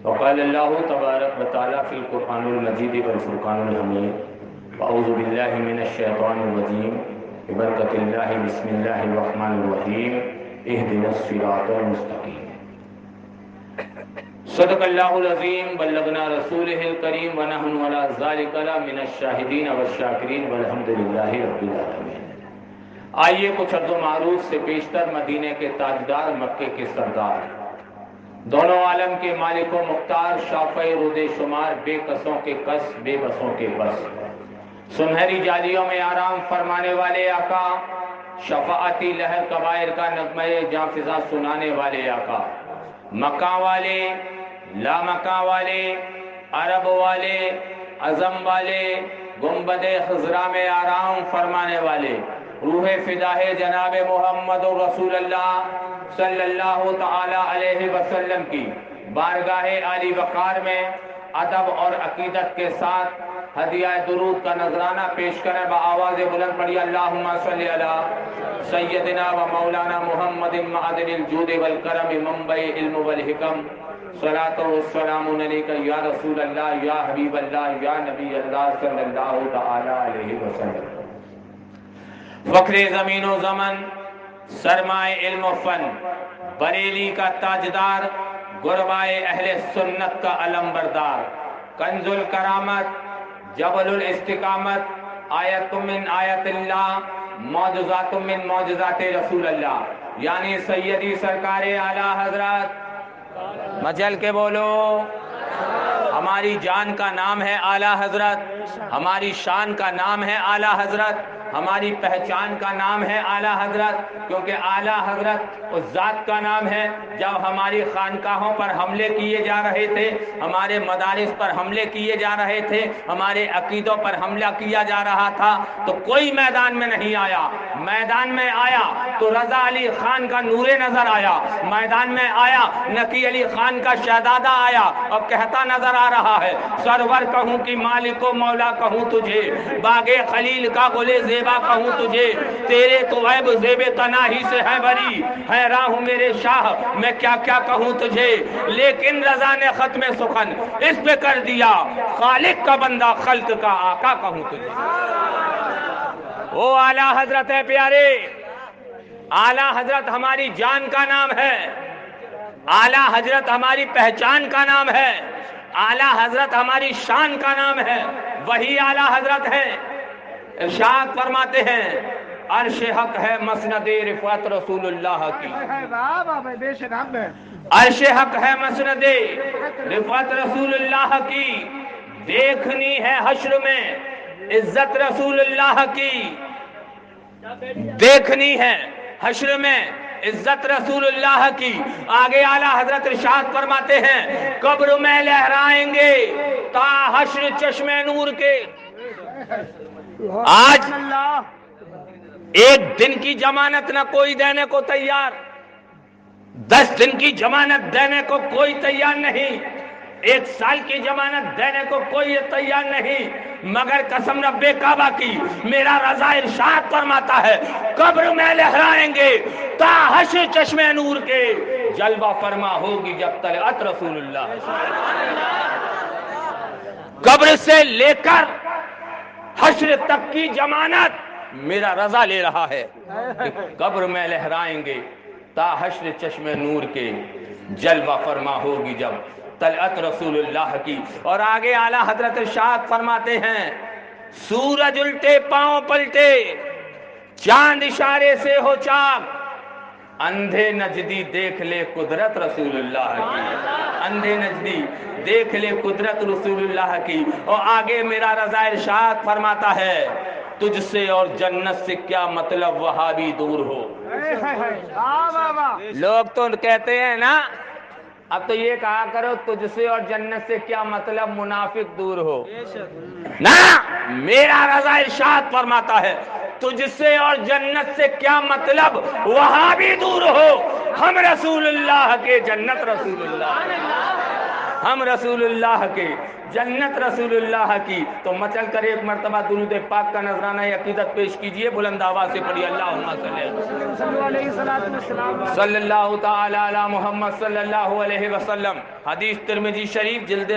وقال اللہ تبارک و تعالی فی القرآن المجید والفرقان الحمید اعوذ باللہ من الشیطان الرجیم ببرکۃ اللہ بسم اللہ الرحمن الرحیم اہدنا الصراط المستقیم صدق اللہ العظیم بلغنا رسولہ الکریم ونحن علی ذلک من الشاہدین والشاکرین والحمد للہ رب العالمین۔ آئیے کچھ عرض و معروف سے بیشتر مدینے کے تاجدار، مکے کے سردار، دونوں عالم کے مالک و مختار، شافع رود شمار، بے کسوں کے کس، بے بسوں کے بس، سنہری جالیوں میں آرام فرمانے والے آقا، شفاعتی لہر کبائر کا نغمہ جاں سنانے والے آقا، مکہ والے، لا مکہ والے، عرب والے، عظم والے، گنبد خضرا میں آرام فرمانے والے، روح فدا ہے جناب محمد رسول اللہ صلی اللہ تعالی علیہ وسلم کی بارگاہ عالی وقار میں ادب اور عقیدت کے ساتھ ہدیہ درود کا نذرانہ پیش کریں۔ بآواز بلند پڑھی اللہم صلی علی سیدنا و مولانا محمد معدن الجود والکرم منبع علم والحکم، صلاۃ والسلام علیک یا رسول اللہ یا حبیب اللہ یا نبی اللہ صلی اللہ تعالی علیہ وسلم۔ فخر زمین و زمن، سرمائے علم و فن، بریلی کا تاجدار، غربائے اہل سنت کا علم بردار، کنز الکرامت، جبل الاستقامت، آیت من آیت اللہ، معجزات من معجزات رسول اللہ، یعنی سیدی سرکار اعلیٰ حضرت، مجل کے بولو، ہماری جان کا نام ہے اعلیٰ حضرت، ہماری شان کا نام ہے اعلیٰ حضرت، ہماری پہچان کا نام ہے اعلیٰ حضرت، کیونکہ اعلیٰ حضرت اس ذات کا نام ہے۔ جب ہماری خانقاہوں پر حملے کیے جا رہے تھے، ہمارے مدارس پر حملے کیے جا رہے تھے، ہمارے عقیدوں پر حملہ کیا جا رہا تھا، تو کوئی میدان میں نہیں آیا۔ میدان میں آیا تو رضا علی خان کا نور نظر آیا، میدان میں آیا نقی علی خان کا شہزادہ آیا اور کہتا نظر آ رہا ہے، سرور کہوں کہ مالک و مولا کہوں تجھے، باغ خلیل کا گل زیبا کہوں تجھے، تیرے تو عیب زیب تناہی سے ہے بری، حیراں ہوں میرے شاہ میں کیا کیا کہوں تجھے، لیکن رضا نے ختم سخن اس پہ کر دیا، خالق کا بندہ خلق کا آقا کہوں تجھے۔ وہ اعلیٰ حضرت ہے پیارے، اعلیٰ حضرت ہماری جان کا نام ہے، اعلیٰ حضرت ہماری پہچان کا نام ہے، اعلیٰ حضرت ہماری شان کا نام ہے، وہی اعلیٰ حضرت ہے۔ ارشاد فرماتے ہیں عرش حق ہے مسند رفعت رسول اللہ کی، عرش حق ہے مسند رفعت رسول اللہ کی، دیکھنی ہے حشر میں عزت رسول اللہ کی، دیکھنی ہے حشر میں عزت رسول اللہ کی۔ آگے اعلیٰ حضرت ارشاد فرماتے ہیں قبر میں لہرائیں گے تا حشر چشم نور کے۔ آج ایک دن کی ضمانت نہ کوئی دینے کو تیار، 10 دن کی ضمانت دینے کو کوئی تیار نہیں، 1 سال کی ضمانت دینے کو کوئی تیار نہیں، مگر قسم رب کعبہ کی میرا رضا ارشاد فرماتا ہے قبر میں لہرائیں گے تا حشر چشم نور کے، جلوہ فرما ہوگی جب طلعت رسول اللہ۔ قبر سے لے کر حشر تک کی ضمانت میرا رضا لے رہا ہے، قبر میں لہرائیں گے تا حشر چشم نور کے، جلوہ فرما ہوگی جب طلعت رسول اللہ کی۔ اور آگے اعلیٰ حضرت ارشاد فرماتے ہیں سورج الٹے پاؤں پلٹے، چاند اشارے سے ہو چاک، اندھے نجدی دیکھ لے قدرت رسول اللہ کی، اندھے نجدی دیکھ لے قدرت رسول اللہ کی۔ اور آگے میرا رضا ارشاد فرماتا ہے تجھ سے اور جنت سے کیا مطلب وہابی دور ہو۔ لوگ تو کہتے ہیں نا، اب تو یہ کہا کرو تجھ سے اور جنت سے کیا مطلب منافق دور ہو، نا میرا رضا ارشاد فرماتا ہے تجھ سے اور جنت سے کیا مطلب وہابی دور ہو، ہم رسول اللہ کے جنت رسول اللہ، ہم رسول اللہ کے، جنت رسول اللہ کی. تو مچل کر ایک مرتبہ درود پاک کا نذرانہ عقیدت پیش کیجئے، بلند آواز سے پڑھیے اللہم صلی اللہ تعالی علی محمد صلی اللہ علیہ وسلم. حدیث ترمذی شریف جلد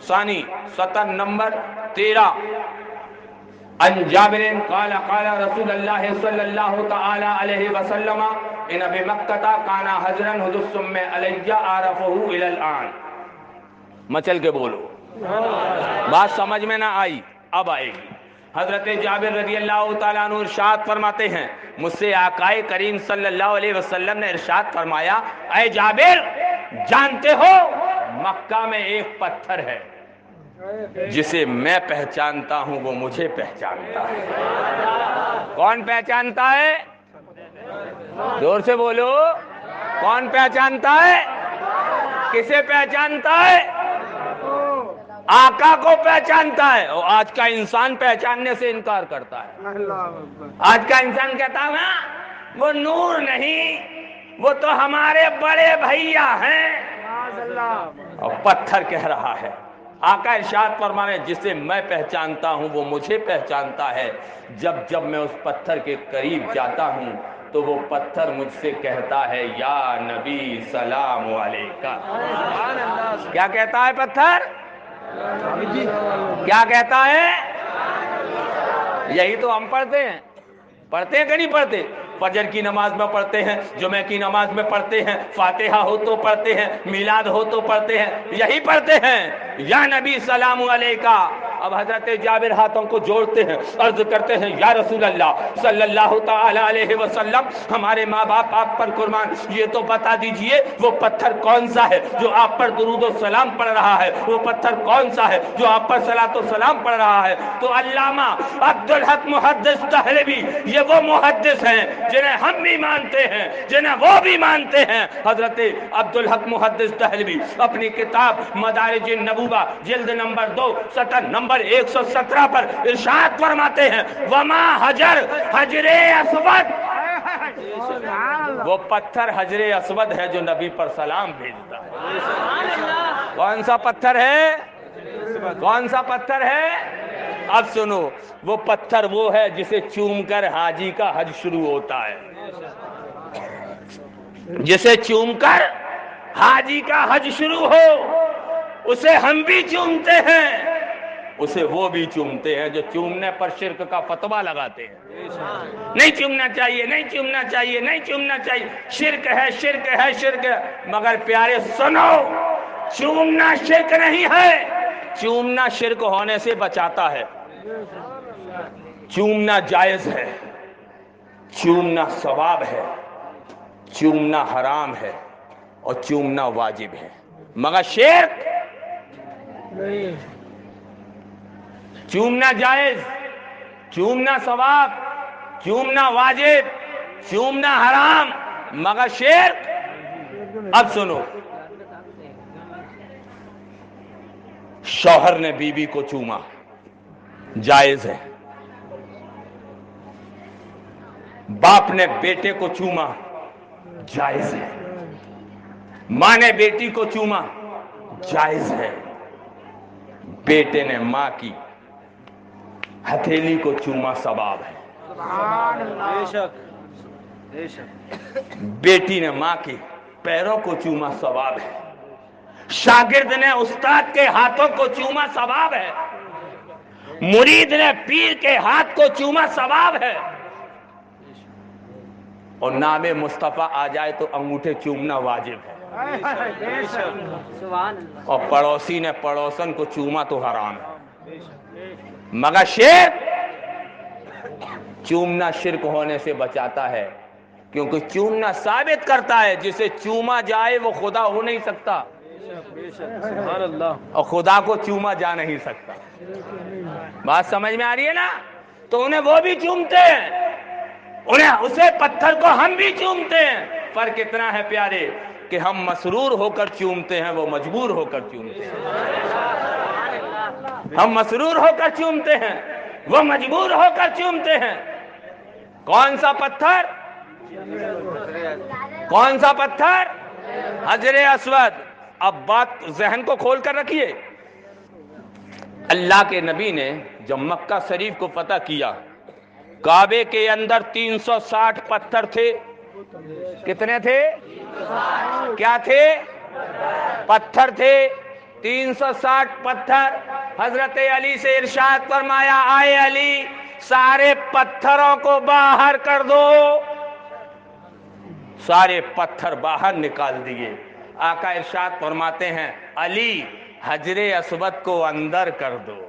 ثانی سطر نمبر 13. ان جابر قال قال رسول اللہ صلی اللہ تعالی علیہ وسلم ان بمکہ کان حجرا حدثم علی عرفہ الی الان. مچل کے بولو، بات سمجھ میں نہ آئی اب آئے گی. حضرت جابر رضی اللہ تعالیٰ عنہ ارشاد فرماتے ہیں، مجھ سے آقائے کریم صلی اللہ علیہ وسلم نے ارشاد فرمایا، اے جابر جانتے ہو مکہ میں ایک پتھر ہے جسے میں پہچانتا ہوں وہ مجھے پہچانتا ہے. کون پہچانتا ہے؟ زور سے بولو، کون پہچانتا ہے؟ کسے پہچانتا ہے؟ آقا کو پہچانتا ہے. اور آج کا انسان پہچاننے سے انکار کرتا ہے. آج کا انسان کہتا ہے وہ نور نہیں، وہ تو ہمارے بڑے بھیا ہیں. اور پتھر کہہ رہا ہے، آقا ارشاد فرمانے جسے میں پہچانتا ہوں وہ مجھے پہچانتا ہے. جب جب میں اس پتھر کے قریب جاتا ہوں تو وہ پتھر مجھ سے کہتا ہے یا نبی سلام علیکہ. کیا کہتا ہے پتھر؟ کیا کہتا ہے؟ یہی تو ہم پڑھتے ہیں. پڑھتے ہیں کہ نہیں پڑھتے؟ فجر کی نماز میں پڑھتے ہیں، جمعہ کی نماز میں پڑھتے ہیں، فاتحہ ہو تو پڑھتے ہیں، میلاد ہو تو پڑھتے ہیں، یہی پڑھتے ہیں یا نبی سلام علیکہ. اب حضرت جابر ہاتھوں کو جوڑتے ہیں، عرض کرتے ہیں یا رسول اللہ صلی اللہ تعالی علیہ وسلم، ہمارے ماں باپ آپ پر قربان، یہ تو بتا دیجئے وہ پتھر کون سا ہے جو آپ پر درود و سلام پڑھ رہا ہے؟ وہ پتھر کون سا ہے جو آپ پر صلاۃ و سلام پڑھ رہا ہے؟ تو علامہ عبدالحق محدث دہلوی، یہ وہ محدث ہیں جنہیں ہم بھی مانتے ہیں، جنہیں وہ بھی مانتے ہیں. حضرت عبدالحق محدث دہلوی اپنی کتاب مدارج النبوہ جلد نمبر 2 سطر نمبر 117 پر ارشاد فرماتے ہیں وما حجر حجر اسود. وہ پتھر حجر اسود ہے جو نبی پر سلام بھیجتا ہے. کون سا پتھر ہے؟ کون سا پتھر ہے؟ اب سنو، وہ پتھر وہ ہے جسے چوم کر حاجی کا حج شروع ہوتا ہے. جسے چوم کر حاجی کا حج شروع ہو اسے ہم بھی چومتے ہیں، اسے وہ بھی چومتے ہیں جو چومنے پر شرک کا فتویٰ لگاتے ہیں. نہیں چومنا چاہیے، نہیں چومنا چاہیے، نہیں چومنا چاہیے، شرک ہے، شرک ہے، شرک ہے. مگر پیارے سنو، چومنا شرک نہیں ہے. چومنا شرک ہونے سے بچاتا ہے. چومنا جائز ہے، چومنا ثواب ہے، چومنا حرام ہے اور چومنا واجب ہے، مگر شرک نہیں. چومنا جائز، چومنا ثواب، چومنا واجب، چومنا حرام، مگر شرک. اب سنو، شوہر نے بیوی کو چوما، جائز ہے. باپ نے بیٹے کو چوما، جائز ہے. ماں نے بیٹی کو چوما، جائز ہے. بیٹے نے ماں کی ہتھیلی کو چوما، ثواب ہے. بیٹی نے ماں کے پیروں کو چوما، ثواب ہے. شاگرد نے استاد کے ہاتھوں کو چوما، ثواب ہے. مرید نے پیر کے ہاتھ کو چوما، ثواب ہے. اور نام مصطفیٰ آ جائے تو انگوٹھے چومنا واجب ہے. اور پڑوسی نے پڑوسن کو چوما تو حرام ہے. مگر شرک، چومنا شرک ہونے سے بچاتا ہے، کیونکہ چومنا ثابت کرتا ہے جسے چوما جائے وہ خدا ہو نہیں سکتا، اور خدا کو چوما جا نہیں سکتا. بات سمجھ میں آ رہی ہے نا؟ تو انہیں وہ بھی چومتے ہیں، انہیں اسے پتھر کو ہم بھی چومتے ہیں. فرق اتنا ہے پیارے کہ ہم مسرور ہو کر چومتے ہیں، وہ مجبور ہو کر چومتے ہیں. ہم مسرور ہو کر چومتے ہیں، وہ مجبور ہو کر چومتے ہیں. کون سا پتھر؟ کون سا پتھر؟ حجر اسود. اب بات ذہن کو کھول کر رکھیے، اللہ کے نبی نے جب مکہ شریف کو فتح کیا، کعبے کے اندر 360 پتھر تھے. کتنے تھے؟ کیا تھے؟ پتھر تھے. 360 پتھر. حضرت علی سے ارشاد فرمایا، آئے علی سارے پتھروں کو باہر کر دو. سارے پتھر باہر نکال دیے. آقا ارشاد فرماتے ہیں، علی حجر اسود کو اندر کر دو.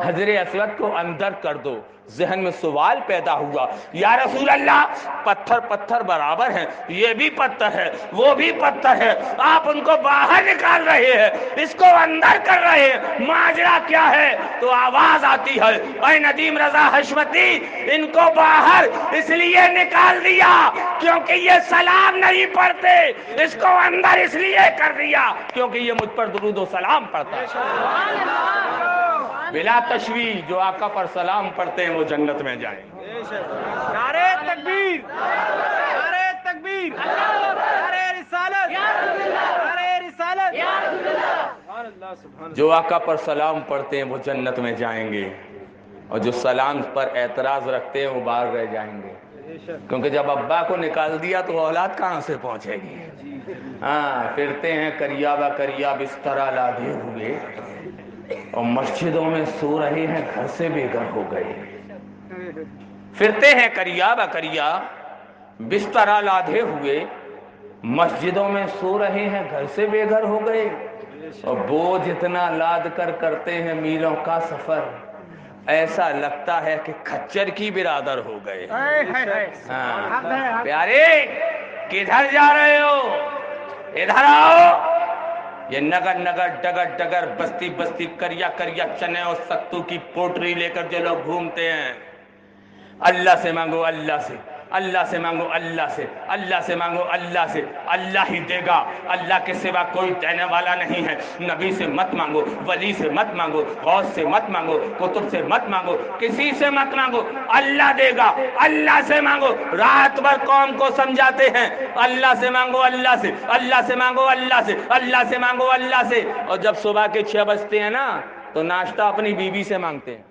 حجر اسود کو اندر کر دو. ذہن میں سوال پیدا ہوا، یا رسول اللہ پتھر پتھر برابر ہیں، یہ بھی پتھر ہے وہ بھی پتھر ہے، آپ ان کو باہر نکال رہے ہیں، اس کو اندر کر رہے ہیں، ماجرا کیا ہے؟ تو آواز آتی ہے، اے ندیم رضا حشمتی، ان کو باہر اس لیے نکال دیا کیونکہ یہ سلام نہیں پڑھتے، اس کو اندر اس لیے کر دیا کیونکہ یہ مجھ پر درود و سلام پڑھتا ہے. بلا تشویش جو آقا پر سلام پڑھتے ہیں وہ جنت میں جائیں. نعرہ تکبیر، نعرہ تکبیر، نعرہ رسالت، نعرہ رسالت. جو آقا پر سلام پڑھتے ہیں وہ جنت میں جائیں گے، اور جو سلام پر اعتراض رکھتے ہیں وہ باہر رہ جائیں گے. کیونکہ جب ابا کو نکال دیا تو اولاد کہاں سے پہنچے گی؟ ہاں، پھرتے ہیں کریا با کریا بستر لادے ہوئے، اور مسجدوں میں سو رہے ہیں گھر سے بے گھر ہو گئے. پھرتے ہیں کریا با کریا بستر لادے ہوئے، مسجدوں میں سو رہے ہیں گھر سے بے گھر ہو گئے. اور بوجھ اتنا لاد کر کرتے ہیں میلوں کا سفر، ایسا لگتا ہے کہ کھچر کی برادر ہو گئے. پیارے کدھر جا رہے ہو؟ ادھر آؤ. یہ نگر نگر ڈگر ڈگر بستی بستی کریا کریا چنے اور ستو کی پوٹری لے کر جو لوگ گھومتے ہیں، اللہ سے مانگو اللہ سے، اللہ سے مانگو اللہ سے، اللہ سے مانگو اللہ سے، اللہ ہی دے گا. اللہ کے سوا کوئی دینے والا نہیں ہے. نبی سے مت مانگو، ولی سے مت مانگو، غوث سے مت مانگو، کتب سے مت مانگو، کسی سے مت مانگو، اللہ دے گا. اللہ سے مانگو. رات بھر قوم کو سمجھاتے ہیں اللہ سے مانگو اللہ سے، اللہ سے مانگو اللہ سے، اللہ سے مانگو اللہ سے، اور جب صبح کے 6 بجتے ہیں نا تو ناشتہ اپنی بیوی سے مانگتے ہیں.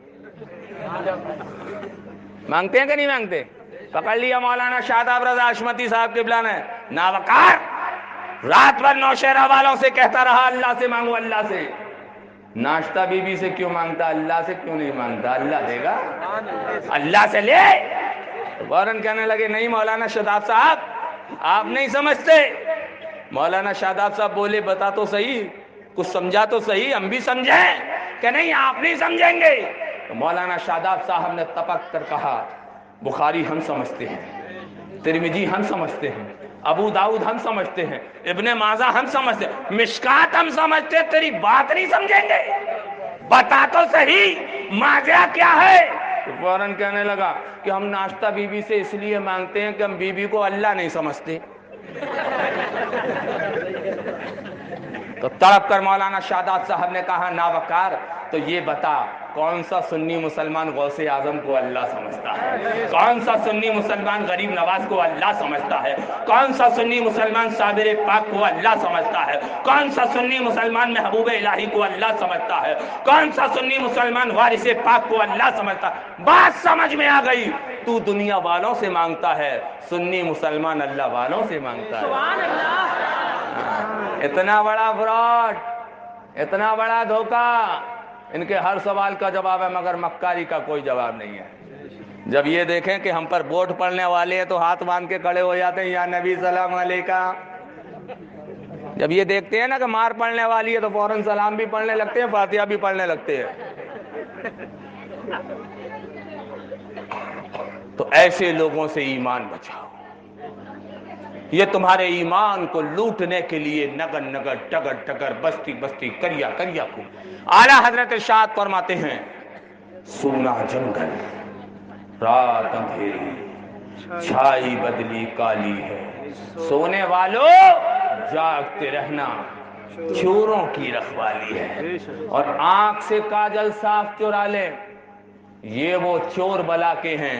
مانگتے ہیں کہ نہیں مانگتے؟ پکڑ لیا مولانا شاداب رضا حشمتی صاحب کے بلانا ہے، ناوکار رات بھر نوشہرہ والوں سے کہتا رہا اللہ سے مانگو اللہ سے. ناشتہ بیوی سے کیوں مانگتا؟ اللہ سے کیوں نہیں مانگتا؟ اللہ دے گا. اللہ سے لے. فوراً کہنے لگے، نہیں مولانا شاداب صاحب آپ نہیں سمجھتے. مولانا شاداب صاحب بولے، بتا تو صحیح، کچھ سمجھا تو صحیح، ہم بھی سمجھیں. کہ نہیں آپ نہیں سمجھیں گے. تو مولانا شاداب صاحب نے تپک کر کہا، بخاری ہم سمجھتے ہیں، ترمذی ہم سمجھتے ہیں، ابو داؤد ہم سمجھتے ہیں، ابن ماجہ ہم سمجھتے ہیں، مشکات ہم سمجھتے ہیں، تیری بات نہیں سمجھیں گے. بتا تو صحیح ماجرا کیا ہے. تو فوراً کہنے لگا کہ ہم ناشتہ بیوی سے اس لیے مانگتے ہیں کہ ہم بیوی کو اللہ نہیں سمجھتے. تو تڑپ کر مولانا شاداب صاحب نے کہا، ناوکار تو یہ بتا کون سا سنی مسلمان غوث اعظم کو اللہ سمجھتا ہے؟ کون سا سنی مسلمان غریب نواز کو اللہ سمجھتا ہے؟ کون سا سنی مسلمان صابر پاک کو اللہ سمجھتا ہے؟ کون سا سنی مسلمان محبوب الہی کو اللہ سمجھتا ہے؟ کون سا سنی مسلمان وارث پاک کو اللہ سمجھتا ہے؟ بات سمجھ میں آ گئی. تو دنیا والوں سے مانگتا ہے، سنی مسلمان اللہ والوں سے مانگتا ہے. سبحان اللہ. اتنا بڑا فراڈ، اتنا بڑا دھوکہ. ان کے ہر سوال کا جواب ہے مگر مکاری کا کوئی جواب نہیں ہے. جب یہ دیکھیں کہ ہم پر ووٹ پڑنے والے ہیں تو ہاتھ باندھ کے کھڑے ہو جاتے ہیں، یا نبی سلام علیکہ. جب یہ دیکھتے ہیں نا کہ مار پڑنے والی ہے تو فوراً سلام بھی پڑھنے لگتے ہیں، فاتحہ بھی پڑھنے لگتے ہیں. تو ایسے لوگوں سے ایمان بچاؤ. یہ تمہارے ایمان کو لوٹنے کے لیے نگر نگر ڈگر ڈگر بستی بستی کریا کریا کو. اعلیٰ حضرت ارشاد فرماتے ہیں، سونا جنگل رات اندھیری چھائی بدلی کالی ہے، سونے والوں جاگتے رہنا چوروں کی رکھوالی ہے. اور آنکھ سے کاجل صاف چرا لے، یہ وہ چور بلا کے ہیں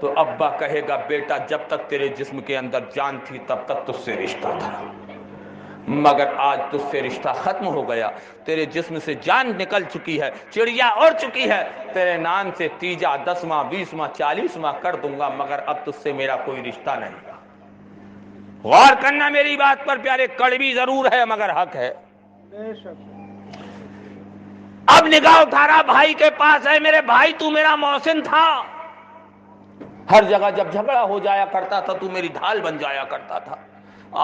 تو ابا کہے گا بیٹا جب تک تیرے جسم کے اندر جان تھی تب تک تجھ سے رشتہ تھا، مگر آج تجھ سے رشتہ ختم ہو گیا، تیرے جسم سے جان نکل چکی ہے، چڑیا اڑ چکی ہے، تیرے نام سے تیجا 10واں 20واں 40واں کر دوں گا، مگر اب تجھ سے میرا کوئی رشتہ نہیں۔ غور کرنا میری بات پر پیارے، کڑوی ضرور ہے مگر حق ہے۔ اب نگاہ اٹھا رہا بھائی کے پاس ہے، میرے بھائی تو میرا محسن تھا، ہر جگہ جب جھگڑا ہو جایا کرتا تھا تو میری ڈھال بن جایا کرتا تھا،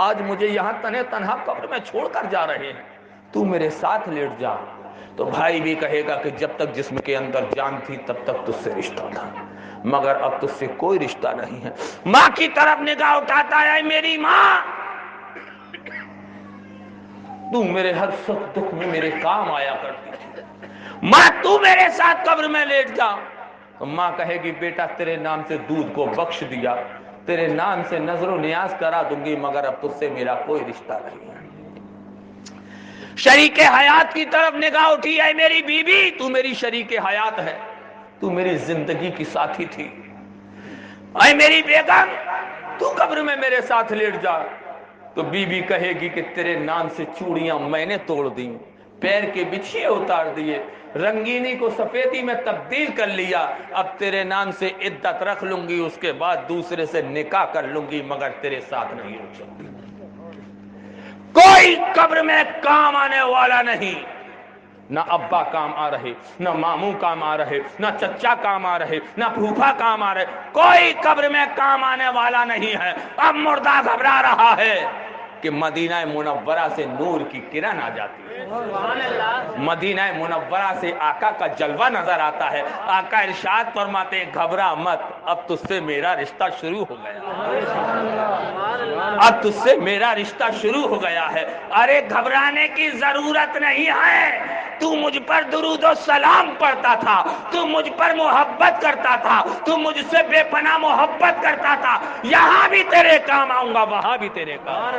آج مجھے یہاں تنہا قبر میں چھوڑ کر جا رہے ہیں، تو میرے ساتھ لیٹ جا۔ تو بھائی بھی کہے گا کہ جب تک جسم کے اندر جان تھی تب تک تجھ سے رشتہ تھا، مگر اب تجھ سے کوئی رشتہ نہیں ہے۔ ماں کی طرف نگاہ اٹھاتا ہے، میری ماں تو میرے ہر سخت دکھ میں میرے کام آیا کرتی تھی، ماں تو میرے ساتھ قبر میں لیٹ جا۔ تو ماں کہے گی بیٹا تیرے نام سے دودھ کو بخش دیا، تیرے نام سے نظر و نیاز کرا دوں گی، مگر اب تجھ سے میرا کوئی رشتہ نہیں ہے۔ شریک حیات کی طرف نگاہ اٹھی، ہے میری بیوی تو میری شریک حیات ہے، تو میری زندگی کی ساتھی تھی، اے میری بیگم تو قبر میں میرے ساتھ لیٹ جا۔ تو بیوی کہے گی کہ تیرے نام سے چوڑیاں میں نے توڑ دی، پیر کے بچھیے اتار دیے، رنگینی کو سفیدی میں تبدیل کر لیا، اب تیرے نام سے عدت رکھ لوں گی، اس کے بعد دوسرے سے نکاح کر لوں گی، مگر تیرے ساتھ نہیں رکھ سکتی۔ کوئی قبر میں کام آنے والا نہیں، نہ ابا کام آ رہے، نہ ماموں کام آ رہے، نہ چچا کام آ رہے، نہ پھوپھا کام آ رہے، کوئی قبر میں کام آنے والا نہیں ہے۔ اب مردہ گھبرا رہا ہے کہ مدینہ منورہ سے نور کی کرن آ جاتی ہے، مدینہ منورہ سے آقا کا جلوہ نظر آتا ہے، آقا ارشاد فرماتے ہیں گھبرا مت، اب تجھ سے میرا رشتہ شروع ہو گیا، اب تجھ سے میرا رشتہ شروع ہو گیا ہے۔ ارے گھبرانے کی ضرورت نہیں ہے، تو مجھ پر درود و سلام پڑھتا تھا، تو مجھ پر محبت کرتا تھا، تو مجھ سے بے پناہ محبت کرتا تھا، یہاں بھی تیرے کام آؤں گا، وہاں بھی تیرے کام۔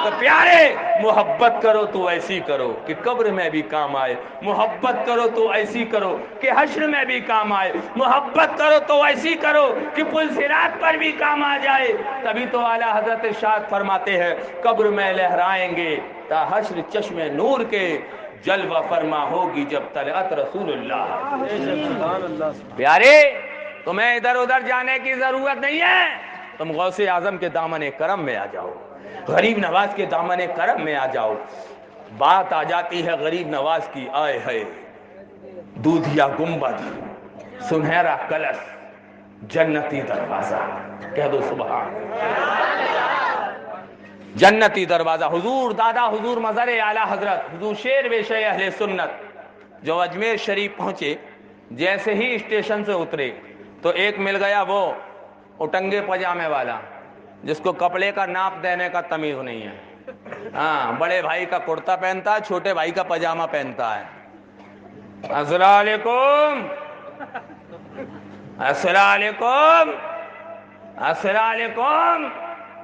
تو پیارے محبت کرو تو ایسی کرو کہ قبر میں بھی کام آئے، محبت کرو تو ایسی کرو کہ حشر میں بھی کام آئے، محبت کرو تو ایسی کرو کہ پل صراط پر بھی کام آ جائے۔ تبھی تو اعلیٰ حضرت ارشاد فرماتے ہیں قبر میں لہرائیں گے تا حشر چشم نور کے، جلوہ فرما ہوگی جب طلعت رسول اللہ۔ پیارے تمہیں ادھر ادھر جانے کی ضرورت نہیں ہے، تم غوث اعظم کے دامن کرم میں آ جاؤ، غریب نواز کے دامن کرم میں آ جاؤ۔ بات آ جاتی ہے غریب نواز کی، آئے ہے دودھیا گنبد، سنہرا کلش، جنتی دروازہ، کہہ دو سبحان، جنتی دروازہ۔ حضور دادا حضور مظہر اعلیٰ حضرت حضور شیر ویشہ اہل سنت جو اجمیر شریف پہنچے، جیسے ہی اسٹیشن سے اترے تو ایک مل گیا وہ اٹنگے پجامے والا جس کو کپڑے کا ناپ دینے کا تمیز نہیں ہے، ہاں بڑے بھائی کا کرتا پہنتا ہے، چھوٹے بھائی کا پجامہ پہنتا ہے۔ السلام علیکم، السلام علیکم، السلام علیکم۔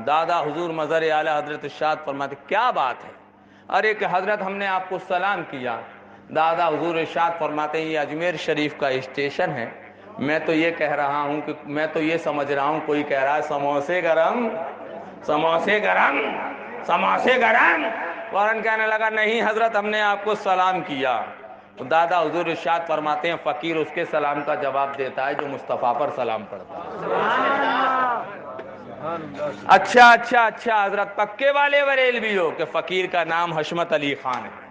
دادا حضور مظہر اعلیٰ حضرت ارشاد فرماتے کیا بات ہے؟ ارے کہ حضرت ہم نے آپ کو سلام کیا۔ دادا حضور ارشاد فرماتے ہیں یہ اجمیر شریف کا اسٹیشن ہے، میں تو یہ کہہ رہا ہوں کہ میں تو یہ سمجھ رہا ہوں کوئی کہہ رہا ہے سموسے گرم، سموسے گرم، سموسے گرم، فوراً کہنے لگا نہیں حضرت ہم نے آپ کو سلام کیا۔ تو دادا حضور ارشاد فرماتے ہیں فقیر اس کے سلام کا جواب دیتا ہے جو مصطفیٰ پر سلام پڑھتا ہے۔ اچھا اچھا اچھا حضرت پکے والے بریلوی ہو کہ فقیر کا نام حشمت علی خان ہے؟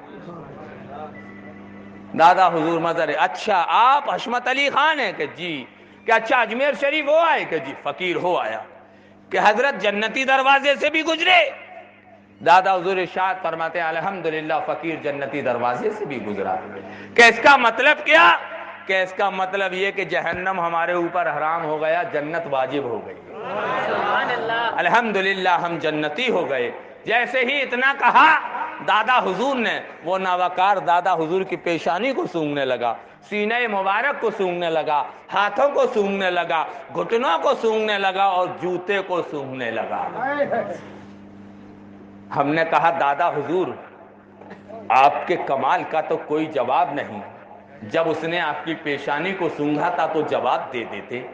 دادا حضور مظہر اچھا آپ حشمت علی خان ہیں کہ جی، کہ اچھا اجمیر شریف ہو آئے کہ جی فقیر ہو آیا، کہ حضرت جنتی دروازے سے بھی گزرے؟ دادا حضور ارشاد فرماتے ہیں الحمدللہ فقیر جنتی دروازے سے بھی گزرا۔ کہ اس کا مطلب کیا؟ کہ اس کا مطلب یہ کہ جہنم ہمارے اوپر حرام ہو گیا، جنت واجب ہو گئی، الحمدللہ ہم جنتی ہو گئے۔ جیسے ہی اتنا کہا دادا حضور نے وہ نوکار دادا حضور کی پیشانی کو سونگنے لگا، سینہ مبارک کو سونگنے لگا، ہاتھوں کو سونگنے لگا، گھٹنوں کو سونگنے لگا اور جوتے کو سونگنے لگا۔ ہم نے کہا دادا حضور آپ کے کمال کا تو کوئی جواب نہیں، جب اس نے آپ کی پیشانی کو سونگھا تھا تو جواب دے دیتے،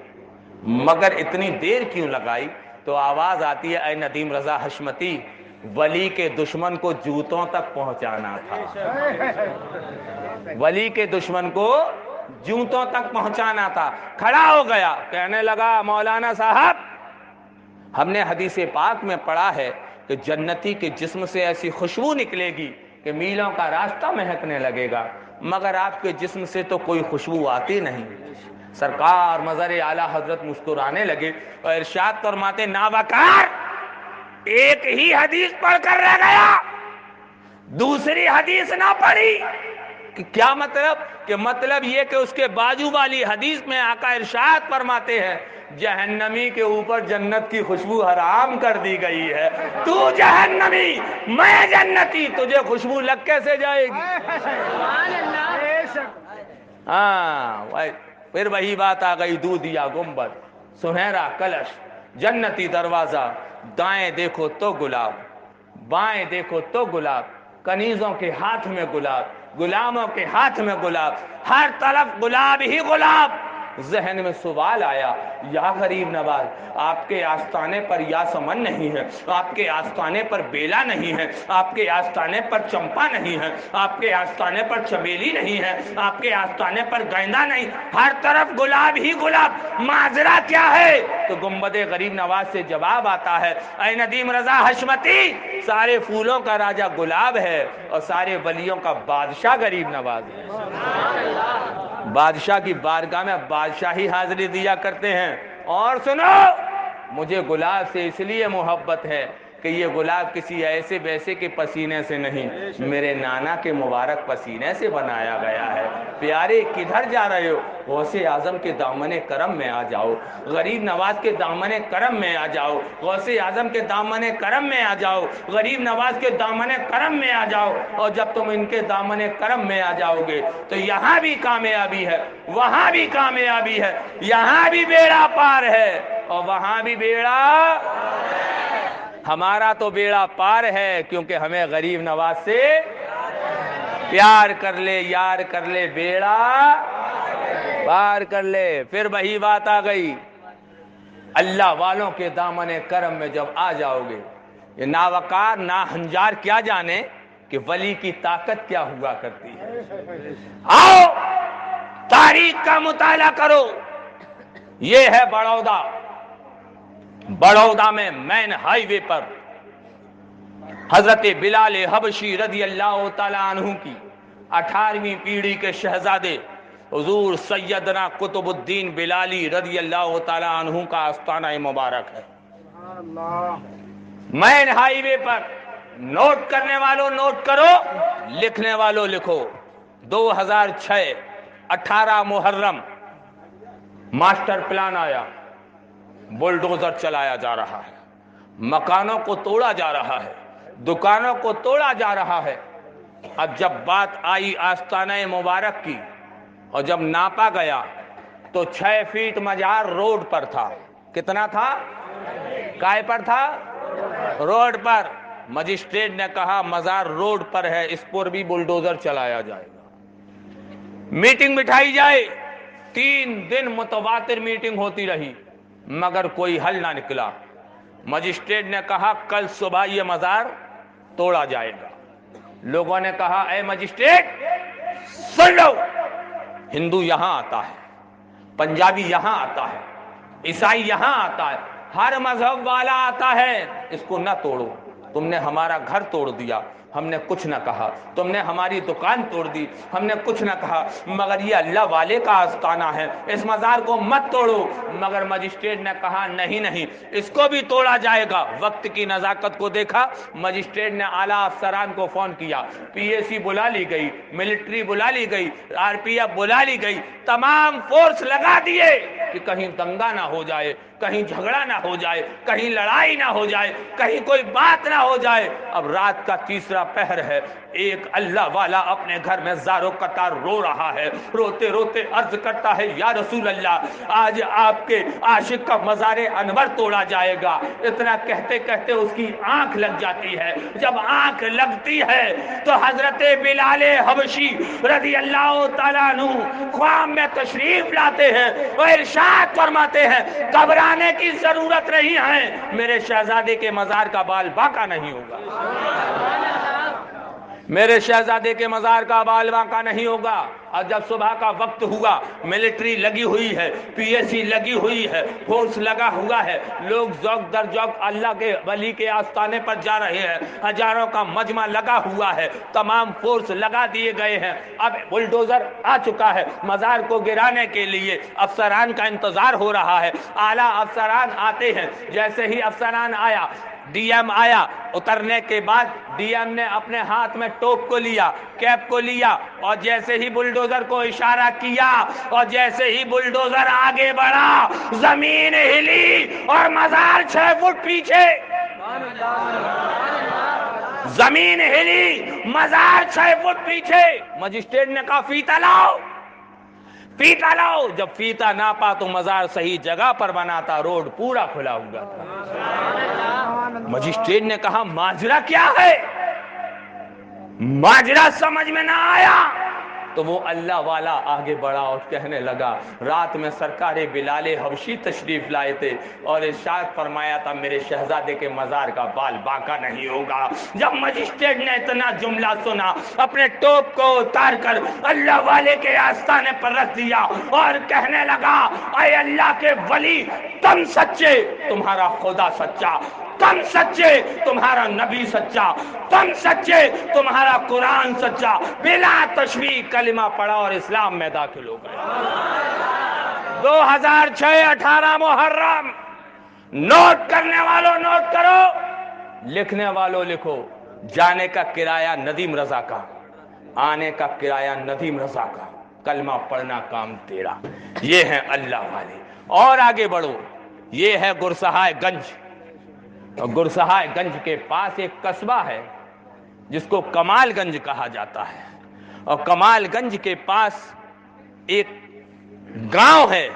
مگر اتنی دیر کیوں لگائی؟ تو آواز آتی ہے اے ندیم رضا حشمتی، ولی کے دشمن کو جوتوں تک پہنچانا تھا، ولی کے دشمن کو جوتوں تک پہنچانا تھا۔ کھڑا ہو گیا، کہنے لگا مولانا صاحب، ہم نے حدیث پاک میں پڑھا ہے کہ جنتی کے جسم سے ایسی خوشبو نکلے گی کہ میلوں کا راستہ مہکنے لگے گا، مگر آپ کے جسم سے تو کوئی خوشبو آتی نہیں۔ سرکار مظہر اعلیٰ حضرت مسکرانے لگے اور ارشاد فرماتے نابکار، ایک ہی حدیث پڑھ کر رہ گیا، دوسری حدیث نہ پڑھی۔ کیا مطلب؟ کہ مطلب یہ کہ اس کے بازو والی حدیث میں آقا ارشاد فرماتے ہیں جہنمی کے اوپر جنت کی خوشبو حرام کر دی گئی ہے، تو جہنمی میں جنتی، تجھے خوشبو لگ کیسے جائے گی؟ ہاں، پھر وہی بات آ گئی، دودھ یا گنبد، سنہرا کلش، جنتی دروازہ، دائیں دیکھو تو گلاب، بائیں دیکھو تو گلاب، کنیزوں کے ہاتھ میں گلاب، غلاموں کے ہاتھ میں گلاب، ہر طرف گلاب ہی گلاب۔ ذہن میں سوال آیا، یا غریب نواز، آپ کے آستانے پر یاسمن نہیں ہے، آپ کے آستانے پر بیلا نہیں ہے، آپ کے آستانے پر چمپا نہیں ہے، آپ کے آستانے پر چمیلی نہیں ہے، آپ کے آستانے پر گیندا نہیں، ہر طرف گلاب ہی گلاب، ماجرا کیا ہے؟ تو گنبد غریب نواز سے جواب آتا ہے اے ندیم رضا حشمتی، سارے پھولوں کا راجہ گلاب ہے اور سارے ولیوں کا بادشاہ غریب نواز ہے۔ بادشاہ کی بارگاہ میں بادشاہی حاضری دیا کرتے ہیں۔ اور سنو، مجھے گلاب سے اس لیے محبت ہے کہ یہ گلاب کسی ایسے ویسے کے پسینے سے نہیں، میرے نانا کے مبارک پسینے سے بنایا گیا ہے۔ پیارے کدھر جا رہے ہو؟ غوث اعظم کے دامن کرم میں آ جاؤ، غریب نواز کے دامن کرم میں آ جاؤ، غوث اعظم کے دامن کرم میں آ جاؤ، غریب نواز کے دامن کرم میں آ جاؤ، اور جب تم ان کے دامن کرم میں آ جاؤ گے تو یہاں بھی کامیابی ہے، وہاں بھی کامیابی ہے، یہاں بھی بیڑا پار ہے اور وہاں بھی بیڑا۔ ہمارا تو بیڑا پار ہے کیونکہ ہمیں غریب نواز سے پیار کر لے، یار کر لے، بیڑا پار کر لے۔ پھر وہی بات آ گئی، اللہ والوں کے دامن کرم میں جب آ جاؤ گے، یہ ناوقار ناہنجار کیا جانے کہ ولی کی طاقت کیا ہوا کرتی ہے۔ آؤ تاریخ کا مطالعہ کرو۔ یہ ہے بڑودہ، بڑودہ میں مین ہائی وے پر حضرت بلال حبشی رضی اللہ تعالیٰ عنہ کی 18ویں پیڑھی کے شہزادے حضور سیدنا قطب الدین بلالی رضی اللہ تعالیٰ عنہ کا آستانہ مبارک ہے۔ مین ہائی وے پر، نوٹ کرنے والوں نوٹ کرو، لکھنے والوں لکھو، 2006 18 محرم ماسٹر پلان آیا، بلڈوزر چلایا جا رہا ہے، مکانوں کو توڑا جا رہا ہے، دکانوں کو توڑا جا رہا ہے۔ اب جب بات آئی آستانہ مبارک کی اور جب ناپا گیا تو 6 فیٹ مزار روڈ پر تھا۔ کتنا تھا؟ کائے پر تھا؟ روڈ پر۔ مجسٹریٹ نے کہا مزار روڈ پر ہے، اس پر بھی بلڈوزر چلایا جائے گا، میٹنگ بٹھائی جائے۔ 3 دن متواتر میٹنگ ہوتی رہی مگر کوئی حل نہ نکلا۔ مجسٹریٹ نے کہا کل صبح یہ مزار توڑا جائے گا۔ لوگوں نے کہا اے مجسٹریٹ سن لو، ہندو یہاں آتا ہے، پنجابی یہاں آتا ہے، عیسائی یہاں آتا ہے، ہر مذہب والا آتا ہے، اس کو نہ توڑو۔ تم نے ہمارا گھر توڑ دیا، ہم نے کچھ نہ کہا، تم نے ہماری دکان توڑ دی، ہم نے کچھ نہ کہا، مگر یہ اللہ والے کا آستانہ ہے، اس مزار کو مت توڑو۔ مگر مجسٹریٹ نے کہا نہیں نہیں، اس کو بھی توڑا جائے گا۔ وقت کی نزاکت کو دیکھا، مجسٹریٹ نے اعلیٰ افسران کو فون کیا، پی اے سی بلا لی گئی، ملٹری بلا لی گئی، RPF بلا لی گئی، تمام فورس لگا دیے کہ کہیں دنگا نہ ہو جائے، کہیں جھگڑا نہ ہو جائے، کہیں لڑائی نہ ہو جائے، کہیں کوئی بات نہ ہو جائے۔ اب رات کا تیسرا پہر ہے، ایک اللہ والا اپنے گھر میں زارو قطار رو رہا ہے، روتے روتے عرض کرتا ہے یا رسول اللہ آج آپ کے عاشق کا مزار انور توڑا جائے گا۔ اتنا کہتے کہتے اس کی آنکھ لگ جاتی ہے۔ جب آنکھ لگتی ہے تو حضرت بلال حبشی رضی اللہ تعالیٰ عنہ خواب میں تشریف لاتے ہیں اور ارشاد فرماتے ہیں گھبرانے کی ضرورت نہیں ہے، میرے شہزادے کے مزار کا بال باقا نہیں ہوگا، میرے شہزادے کے مزار کا بال باقا نہیں ہوگا۔ اور جب صبح کا وقت ہوا، ملٹری لگی ہوئی ہے، پی ایس سی لگی ہوئی ہے، فورس لگا ہوا ہے، لوگ ذوق در ذوق اللہ کے ولی کے آستانے پر جا رہے ہیں، ہزاروں کا مجمع لگا ہوا ہے، تمام فورس لگا دیے گئے ہیں۔ اب بلڈوزر آ چکا ہے مزار کو گرانے کے لیے، افسران کا انتظار ہو رہا ہے، اعلیٰ افسران آتے ہیں۔ جیسے ہی افسران آیا، ڈی ایم آیا، اترنے کے بعد ڈی ایم نے اپنے ہاتھ میں ٹوپ کو لیا، کیپ کو لیا، اور جیسے ہی بلڈوزر کو اشارہ کیا اور جیسے ہی بلڈوزر آگے بڑھا، زمین ہلی اور مزار 6 فٹ پیچھے، زمین ہلی، مزار 6 فٹ پیچھے۔ مجسٹریٹ نے کہا فیتا لاؤ، فیتا لاؤ۔ جب فیتا ناپا تو مزار صحیح جگہ پر بنا تھا، روڈ پورا کھلا ہوا تھا۔ مجسٹریٹ نے کہا ماجرا کیا ہے؟ ماجرا سمجھ میں نہ آیا تو وہ اللہ والا آگے بڑھا اور کہنے لگا رات میں سرکار بلال حبشی تشریف لائے تھے اور ارشاد فرمایا تھا میرے شہزادے کے مزار کا بال باقا نہیں ہوگا۔ جب مجسٹریٹ نے اتنا جملہ سنا، اپنے ٹوپ کو اتار کر اللہ والے کے آستانے پر رکھ دیا اور کہنے لگا اے اللہ کے ولی، تم سچے، تمہارا خدا سچا، تم سچے، تمہارا نبی سچا، تم سچے، تمہارا قرآن سچا۔ بلا تشبیہ کلمہ پڑھا اور اسلام میں داخل ہو گئے۔ 2006 18 محرم۔ نوٹ کرنے والوں نوٹ کرو، لکھنے والوں لکھو۔ جانے کا کرایہ ندیم رضا کا، آنے کا کرایہ ندیم رضا کا، کلمہ پڑھنا کام تیرا۔ یہ ہیں اللہ والے۔ اور آگے بڑھو، یہ ہے گرسہائے گنج۔ اور گرسہائے گنج کے پاس ایک قصبہ ہے جس کو کمال گنج کہا جاتا ہے، اور کمال گنج کے پاس ایک گاؤں ہے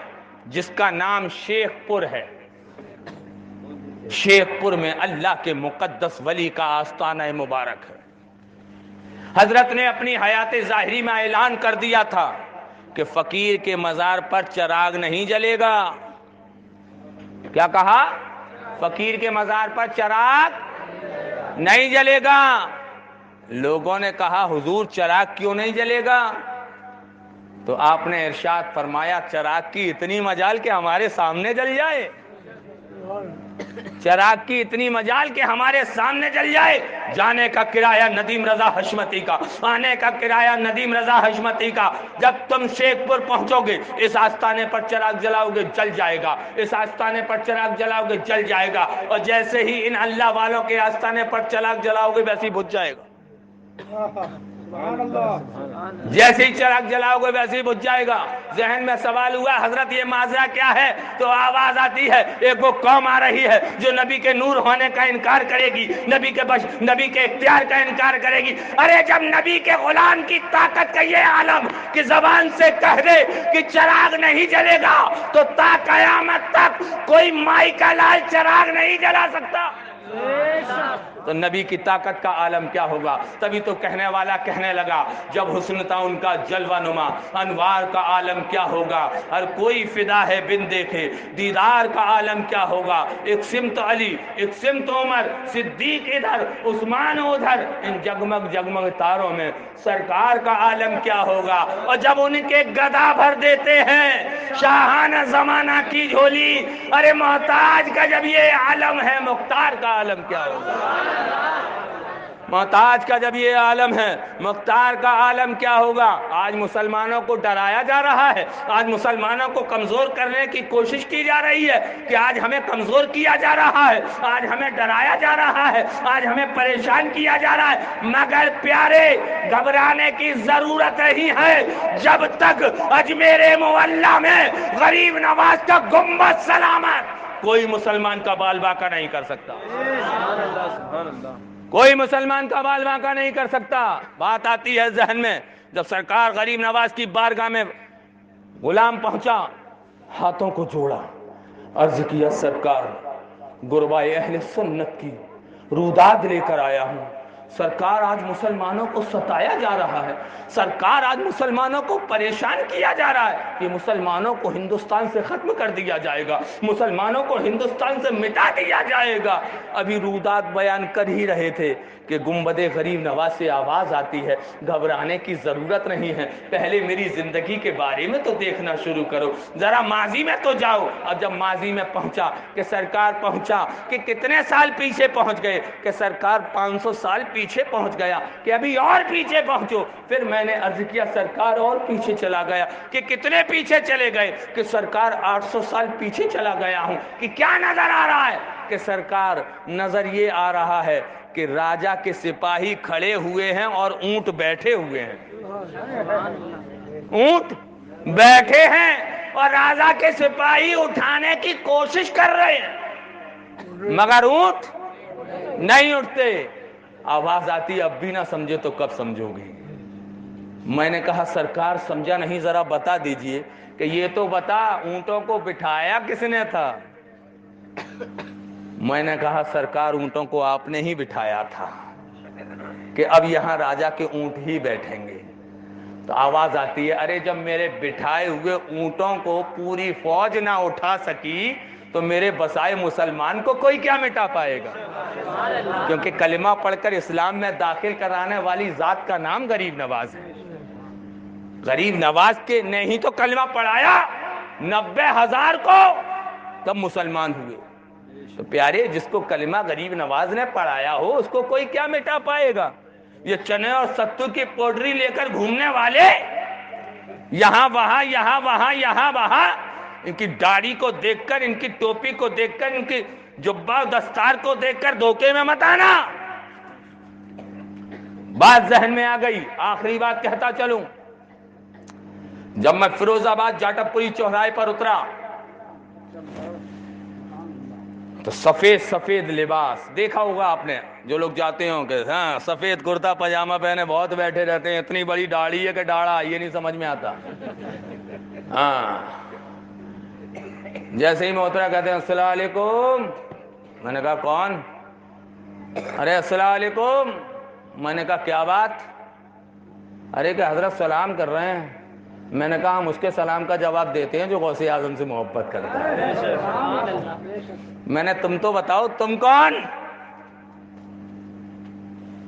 جس کا نام شیخ پور ہے۔ شیخ پور میں اللہ کے مقدس ولی کا آستانہ مبارک ہے۔ حضرت نے اپنی حیات ظاہری میں اعلان کر دیا تھا کہ فقیر کے مزار پر چراغ نہیں جلے گا۔ کیا کہا؟ فقیر کے مزار پر چراغ نہیں جلے گا۔ لوگوں نے کہا حضور چراغ کیوں نہیں جلے گا؟ تو آپ نے ارشاد فرمایا چراغ کی اتنی مجال کہ ہمارے سامنے جل جائے، چراغ کی اتنی مجال کہ ہمارے سامنے جل جائے۔ جانے کا کرایہ ندیم رضا حشمتی کا، آنے کا کرایہ ندیم رضا حشمتی کا۔ جب تم شیخ پور پہنچو گے، اس آستانے پر چراغ جلاؤ گے جل جائے گا، اس آستانے پر چراغ جلاؤ گے جل جائے گا، اور جیسے ہی ان اللہ والوں کے آستانے پر چراغ جلاؤ گے ویسے ہی بجھ جائے گا۔ جیسے ہی چراغ جلاؤ گے ویسے ہی بجھ جائے گا۔ ذہن میں سوال ہوا حضرت یہ ماجرا کیا ہے؟ تو آواز آتی ہے ایک وہ قوم آ رہی ہے جو نبی کے نور ہونے کا انکار کرے گی، نبی کے اختیار کا انکار کرے گی۔ ارے جب نبی کے غلام کی طاقت کا یہ عالم کہ زبان سے کہہ دے کہ چراغ نہیں جلے گا تو تا قیامت تک کوئی مائی کا لال چراغ نہیں جلا سکتا، تو نبی کی طاقت کا عالم کیا ہوگا؟ تبھی تو کہنے والا کہنے لگا جب حسن تھا ان کا جلوہ نما، انوار کا عالم کیا ہوگا؟ ہر کوئی فدا ہے بن دیکھے، دیدار کا عالم کیا ہوگا؟ ایک سمت علی، ایک سمت عمر، صدیق ادھر، عثمان ادھر، ان جگمگ جگمگ تاروں میں سرکار کا عالم کیا ہوگا؟ اور جب ان کے گدا بھر دیتے ہیں شاہانہ زمانہ کی جھولی، ارے محتاج کا جب یہ عالم ہے مختار کا عالم کیا ہوگا؟ محتاج کا جب یہ عالم ہے مختار کا عالم کیا ہوگا؟ آج مسلمانوں کو ڈرایا جا رہا ہے، آج مسلمانوں کو کمزور کرنے کی کوشش کی جا رہی ہے کہ آج ہمیں کمزور کیا جا رہا ہے، آج ہمیں ڈرایا جا رہا ہے، آج ہمیں پریشان کیا جا رہا ہے۔ مگر پیارے گھبرانے کی ضرورت نہیں ہے جب تک اجمیر معلیٰ میں غریب نواز کا گنبد سلامت، کوئی مسلمان کا بال باقا نہیں کر سکتا، سبحان اللہ۔ کوئی مسلمان کا بال باقا نہیں کر سکتا۔ بات آتی ہے ذہن میں، جب سرکار غریب نواز کی بارگاہ میں غلام پہنچا، ہاتھوں کو جوڑا، عرض کیا سرکار غربائے اہل سنت کی روداد لے کر آیا ہوں۔ سرکار آج مسلمانوں کو ستایا جا رہا ہے، سرکار آج مسلمانوں کو پریشان کیا جا رہا ہے، کہ مسلمانوں کو ہندوستان سے ختم کر دیا جائے گا، مسلمانوں کو ہندوستان سے مٹا دیا جائے گا۔ ابھی روداد بیان کر ہی رہے تھے کہ گنبد غریب نواز سے آواز آتی ہے، گھبرانے کی ضرورت نہیں ہے، پہلے میری زندگی کے بارے میں تو دیکھنا شروع کرو، ذرا ماضی میں تو جاؤ۔ اب جب ماضی میں پہنچا کہ سرکار پہنچا، کہ کتنے سال پیچھے پہنچ گئے، کہ سرکار 500 سال پیچھے پہنچ گیا، کہ ابھی اور پیچھے پہنچو۔ پھر میں نے عرض کیا سرکار اور پیچھے چلا گیا، کہ کتنے پیچھے چلے گئے، کہ سرکار 800 سال پیچھے چلا گیا ہوں۔ کہ کیا نظر آ رہا ہے، کہ سرکار نظر یہ آ رہا ہے کہ راجا کے سپاہی کھڑے ہوئے ہیں اور اونٹ بیٹھے ہوئے ہیں، اونٹ بیٹھے ہیں اور راجا کے سپاہی اٹھانے کی کوشش کر رہے ہیں، مگر اونٹ نہیں اٹھتے۔ آواز آتی اب بھی نہ سمجھے تو کب سمجھو گی؟ میں نے کہا سرکار سمجھا نہیں، ذرا بتا دیجئے کہ یہ تو بتا اونٹوں کو بٹھایا کس نے تھا؟ میں نے کہا سرکار اونٹوں کو آپ نے ہی بٹھایا تھا، کہ اب یہاں راجا کے اونٹ ہی بیٹھیں گے۔ تو آواز آتی ہے ارے جب میرے بٹھائے ہوئے اونٹوں کو پوری فوج نہ اٹھا سکی تو میرے بسائے مسلمان کو کوئی کیا مٹا پائے گا؟ کیونکہ کلمہ پڑھ کر اسلام میں داخل کرانے والی ذات کا نام غریب نواز ہے۔ غریب نواز کے نے ہی تو کلمہ پڑھایا 90,000 کو، تب مسلمان ہوئے۔ تو پیارے، جس کو کلمہ غریب نواز نے پڑھایا ہو اس کو کوئی کیا مٹا پائے گا؟ یہ چنے اور ستو کی پوڈری لے کر گھومنے والے یہاں وہاں یہاں وہاں یہاں وہاں، ان کی داڑھی کو دیکھ کر، ان کی ٹوپی کو دیکھ کر، ان کی جبہ دستار کو دیکھ کر دھوکے میں مت آنا۔ بات ذہن میں آ گئی، آخری بات کہتا چلوں۔ جب میں فیروز آباد جاٹا پوری چوراہے پر اترا تو سفید سفید لباس دیکھا ہوگا آپ نے، جو لوگ جاتے ہوں کہ ہاں سفید کرتا پاجامہ پہنے بہت بیٹھے رہتے ہیں، اتنی بڑی داڑھی ہے کہ ڈاڑا، یہ نہیں سمجھ میں آتا۔ ہاں جیسے ہی میں اترا کہتے ہیں السلام علیکم، میں نے کہا کون؟ ارے السلام علیکم۔ میں نے کہا کیا بات؟ ارے کہ حضرت سلام کر رہے ہیں۔ میں نے کہا ہم اس کے سلام کا جواب دیتے ہیں جو غوث اعظم سے محبت کرتا ہے۔ میں نے تم تو بتاؤ تم کون؟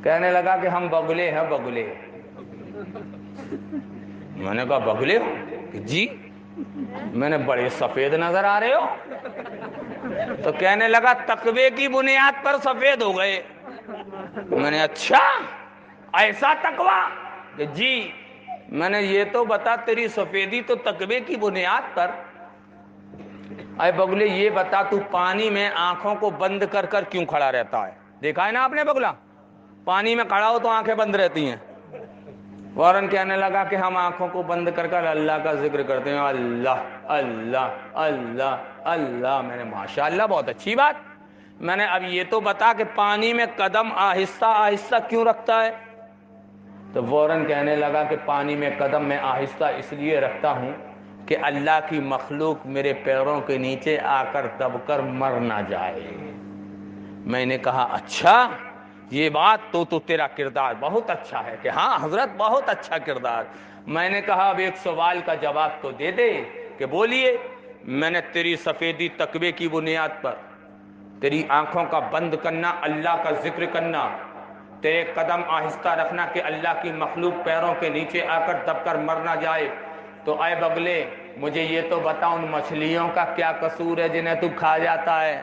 کہنے لگا کہ ہم بگلے ہیں بگلے۔ میں نے کہا بگلے ہو؟ کہ جی۔ میں نے بڑے سفید نظر آ رہے ہو۔ تو کہنے لگا تقوی کی بنیاد پر سفید ہو گئے۔ میں نے اچھا ایسا تقوی؟ کہ جی۔ میں نے یہ تو بتا تیری سفیدی تو تقوی کی بنیاد پر، اے بگلے یہ بتا تو پانی میں آنکھوں کو بند کر کر کیوں کھڑا رہتا ہے؟ دیکھا ہے نا آپ نے بگلا، پانی میں کھڑا ہو تو آنکھیں بند رہتی ہیں۔ فوراً کہنے لگا کہ ہم آنکھوں کو بند کر کر اللہ کا ذکر کرتے ہیں، اللہ اللہ اللہ اللہ۔ میں نے ماشاءاللہ بہت اچھی بات۔ میں نے اب یہ تو بتا کہ پانی میں قدم آہستہ آہستہ کیوں رکھتا ہے؟ تو فوراً کہنے لگا کہ پانی میں قدم میں آہستہ اس لیے رکھتا ہوں کہ اللہ کی مخلوق میرے پیروں کے نیچے آ کر دب کر مر نہ جائے۔ میں نے کہا اچھا یہ بات تو تیرا کردار بہت اچھا ہے۔ کہ ہاں حضرت بہت اچھا کردار۔ میں نے کہا اب ایک سوال کا جواب تو دے دے۔ کہ بولیے۔ میں نے تیری سفیدی تقوی کی بنیاد پر، تیری آنکھوں کا بند کرنا، اللہ کا ذکر کرنا، تیرے قدم آہستہ رکھنا کہ اللہ کی مخلوق پیروں کے نیچے آ کر دب کر مر نہ جائے، تو اے بگلے مجھے یہ تو بتا ان مچھلیوں کا کیا قصور ہے جنہیں تو کھا جاتا ہے؟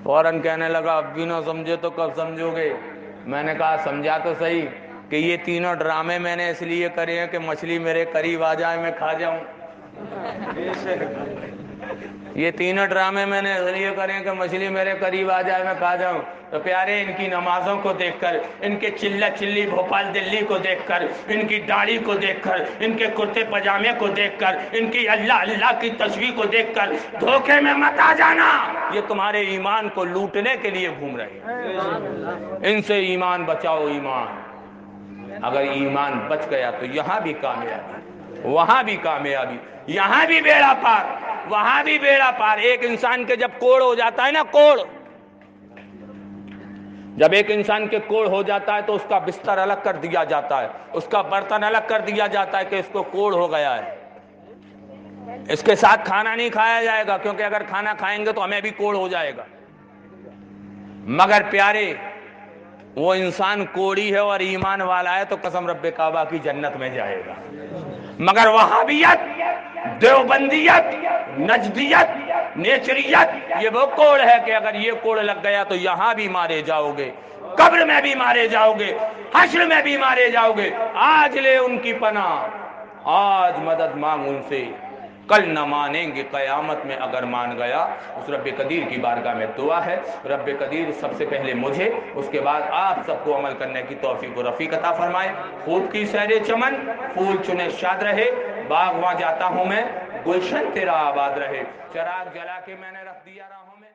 فوراً کہنے لگا اب بھی نہ سمجھے تو کب سمجھو گے؟ میں نے کہا سمجھا تو صحیح کہ یہ تینوں ڈرامے میں نے اس لیے کرے ہیں کہ مچھلی میرے قریب آ جائے میں کھا جاؤں۔ یہ تینوں ڈرامے میں نے اس لیے کریں کہ مچھلی میرے قریب آ جائے میں کھا جاؤں. تو پیارے ان کی نمازوں کو دیکھ کر, ان کے چلہ چلی بھوپال دلی کو دیکھ کر, ان کی داڑھی کو دیکھ کر, ان کے کرتے پجامے کو دیکھ کر, ان کی اللہ اللہ کی تصویر کو دیکھ کر دھوکے میں مت آ جانا. یہ تمہارے ایمان کو لوٹنے کے لیے گھوم رہے ہیں. ان سے ایمان بچاؤ. ایمان اگر ایمان بچ گیا تو یہاں بھی کامیابی, وہاں بھی کامیابی, یہاں بھی بیڑا پار, وہاں بھی بیڑا پار. ایک انسان کے جب کوڑ ہو جاتا ہے نا, کوڑ, جب ایک انسان کے کوڑ ہو جاتا ہے تو اس کا بستر الگ کر دیا جاتا ہے, اس کا برتن الگ کر دیا جاتا ہے کہ اس کو کوڑ ہو گیا ہے. اس کے ساتھ کھانا نہیں کھایا جائے گا, کیونکہ اگر کھانا کھائیں گے تو ہمیں بھی کوڑ ہو جائے گا. مگر پیارے وہ انسان کوڑی ہے اور ایمان والا ہے تو قسم رب کعبہ کی جنت میں جائے گا. مگر وہابیت, دیوبندیت, نجدیت, نیچریت, یہ وہ کوڑ ہے کہ اگر یہ کوڑ لگ گیا تو یہاں بھی مارے جاؤ گے, قبر میں بھی مارے جاؤ گے, حشر میں بھی مارے جاؤ گے. آج لے ان کی پناہ, آج مدد مانگ ان سے, کل نہ مانیں گے قیامت میں اگر مان گیا. اس رب قدیر کی بارگاہ میں دعا ہے, رب قدیر سب سے پہلے مجھے, اس کے بعد آپ سب کو عمل کرنے کی توفیق و رفیق عطا فرمائے. خود کی سیر چمن, پھول چنے شاد رہے, باغ وہاں جاتا ہوں میں, گلشن تیرا آباد رہے. چراغ جلا کے میں نے رکھ دیا راہوں میں.